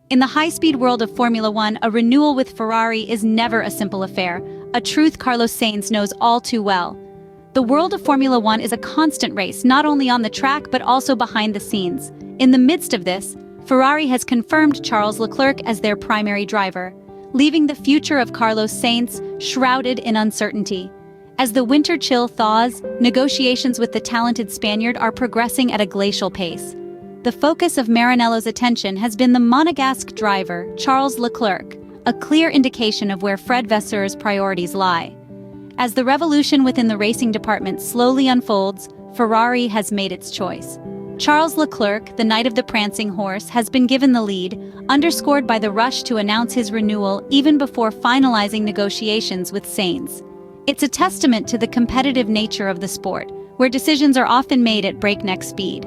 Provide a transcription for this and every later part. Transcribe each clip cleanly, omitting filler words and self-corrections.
In the high-speed world of Formula One, a renewal with Ferrari is never a simple affair, a truth Carlos Sainz knows all too well. The world of Formula One is a constant race, not only on the track but also behind the scenes. In the midst of this, Ferrari has confirmed Charles Leclerc as their primary driver, leaving the future of Carlos Sainz shrouded in uncertainty. As the winter chill thaws, negotiations with the talented Spaniard are progressing at a glacial pace. The focus of Maranello's attention has been the Monegasque driver, Charles Leclerc, a clear indication of where Frédéric Vasseur's priorities lie. As the revolution within the racing department slowly unfolds, Ferrari has made its choice. Charles Leclerc, the knight of the prancing horse, has been given the lead, underscored by the rush to announce his renewal even before finalizing negotiations with Sainz. It's a testament to the competitive nature of the sport, where decisions are often made at breakneck speed.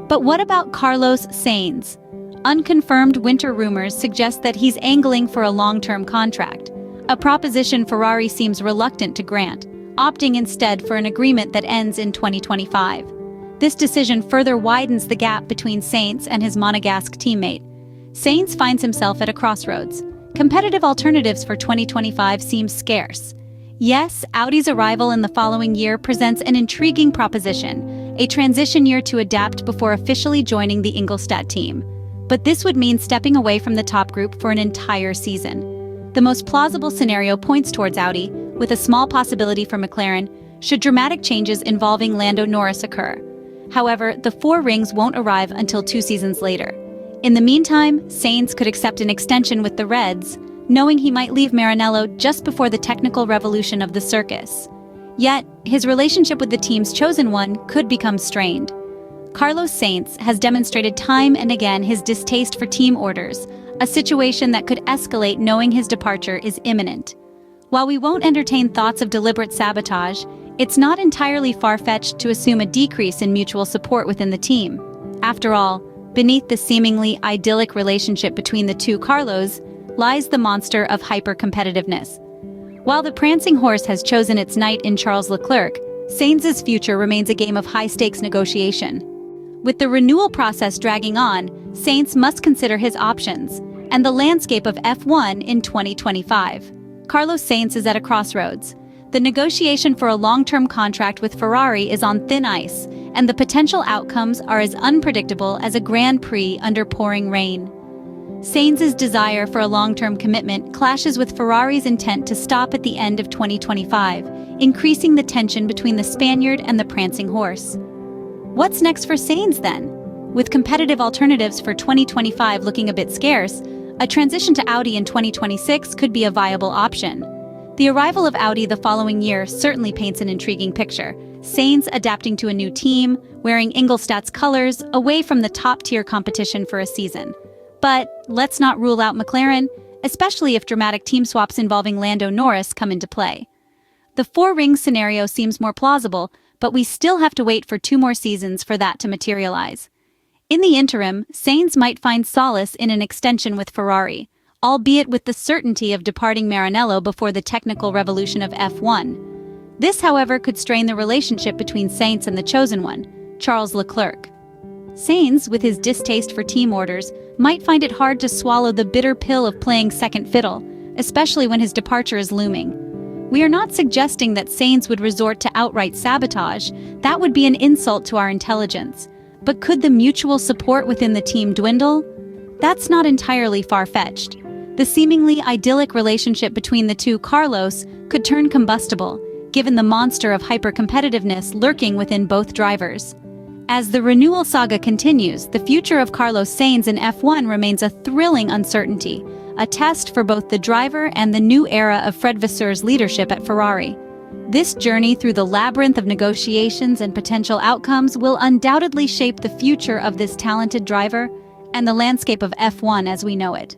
But what about Carlos Sainz? Unconfirmed winter rumors suggest that he's angling for a long-term contract, a proposition Ferrari seems reluctant to grant, opting instead for an agreement that ends in 2025. This decision further widens the gap between Sainz and his Monegasque teammate. Sainz finds himself at a crossroads. Competitive alternatives for 2025 seem scarce. Yes, Audi's arrival in the following year presents an intriguing proposition, a transition year to adapt before officially joining the Ingolstadt team. But this would mean stepping away from the top group for an entire season. The most plausible scenario points towards Audi, with a small possibility for McLaren, should dramatic changes involving Lando Norris occur. However, the four rings won't arrive until 2 seasons later. In the meantime, Sainz could accept an extension with the Reds, knowing he might leave Maranello just before the technical revolution of the circus. Yet, his relationship with the team's chosen one could become strained. Carlos Sainz has demonstrated time and again his distaste for team orders, a situation that could escalate knowing his departure is imminent. While we won't entertain thoughts of deliberate sabotage, it's not entirely far-fetched to assume a decrease in mutual support within the team. After all, beneath the seemingly idyllic relationship between the two Carlos lies the monster of hyper-competitiveness. While the prancing horse has chosen its knight in Charles Leclerc, Sainz's future remains a game of high-stakes negotiation. With the renewal process dragging on, Sainz must consider his options and the landscape of F1 in 2025. Carlos Sainz is at a crossroads. The negotiation for a long-term contract with Ferrari is on thin ice, and the potential outcomes are as unpredictable as a Grand Prix under pouring rain. Sainz's desire for a long-term commitment clashes with Ferrari's intent to stop at the end of 2025, increasing the tension between the Spaniard and the prancing horse. What's next for Sainz then? With competitive alternatives for 2025 looking a bit scarce, a transition to Audi in 2026 could be a viable option. The arrival of Audi the following year certainly paints an intriguing picture. Sainz adapting to a new team, wearing Ingolstadt's colors, away from the top-tier competition for a season. But let's not rule out McLaren, especially if dramatic team swaps involving Lando Norris come into play. The four-ring scenario seems more plausible, but we still have to wait for 2 more seasons for that to materialize. In the interim, Sainz might find solace in an extension with Ferrari, albeit with the certainty of departing Maranello before the technical revolution of F1. This, however, could strain the relationship between Sainz and the chosen one, Charles Leclerc. Sainz, with his distaste for team orders, might find it hard to swallow the bitter pill of playing second fiddle, especially when his departure is looming. We are not suggesting that Sainz would resort to outright sabotage. That would be an insult to our intelligence. But could the mutual support within the team dwindle? That's not entirely far-fetched. The seemingly idyllic relationship between the two Carlos could turn combustible, given the monster of hyper-competitiveness lurking within both drivers. As the renewal saga continues, the future of Carlos Sainz in F1 remains a thrilling uncertainty, a test for both the driver and the new era of Frédéric Vasseur's leadership at Ferrari. This journey through the labyrinth of negotiations and potential outcomes will undoubtedly shape the future of this talented driver and the landscape of F1 as we know it.